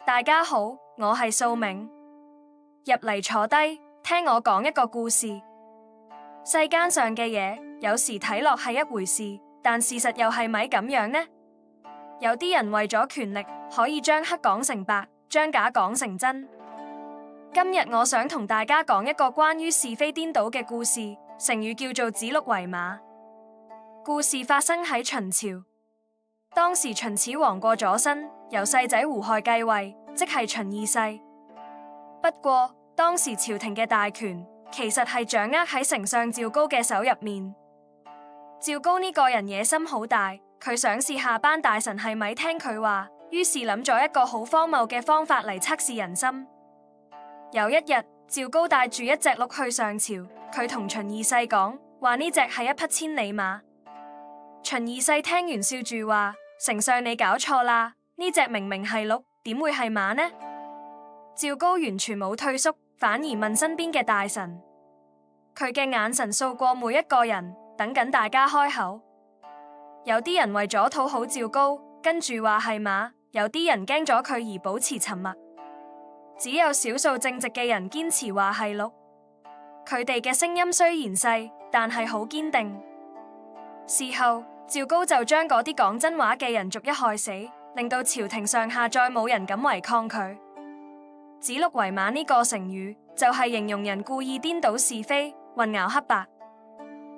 大家好，我係素明，入嚟坐低，聽我講一個故事。世間上嘅嘢，有時睇落係一回事，但事實又係咪咁樣呢？有啲人為咗權力，可以將黑講成白，將假講成真。今日我想同大家講一個關於是非顛倒嘅故事，成語叫做指鹿為馬。故事發生喺秦朝，當時秦始皇過咗身，由細仔胡亥繼位，即係秦二世。不過當時朝廷嘅大權其實係掌握喺丞相趙高嘅手入面。趙高呢個人野心好大，佢想試下班大臣係咪聽佢話，於是諗咗一個好荒謬嘅方法嚟測試人心。有一日，趙高帶住一隻鹿去上朝，佢同秦二世講話呢隻係一匹千里馬。秦二世聽完笑住話：丞相你搞錯啦，呢隻明明係鹿，點會係馬呢？趙高完全冇退縮，反而問身邊嘅大臣，佢嘅眼神掃過每一個人，等緊大家開口。有啲人為咗討好趙高，跟住話係馬；有啲人驚咗佢而保持沉默。只有少數正直嘅人堅持話係鹿。佢哋嘅聲音雖然細，但係好堅定。事後，趙高就將嗰啲講真話嘅人逐一害死，令到朝廷上下再冇人敢違抗佢。指鹿為馬呢個成語就係形容人故意顛倒是非，混淆黑白。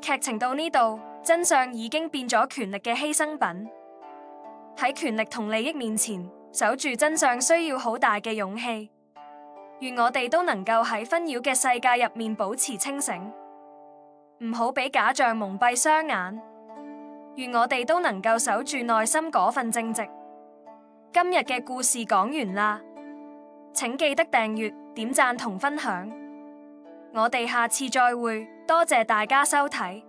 劇情到呢度，真相已經變咗權力嘅犧牲品。喺權力同利益面前，守住真相需要好大嘅勇氣。願我哋都能夠喺紛擾嘅世界入面保持清醒，唔好俾假象蒙蔽雙眼。願我哋都能夠守住內心嗰份正直。今日嘅故事講完啦，請記得訂閱、點讚同分享。我哋下次再會，多謝大家收睇。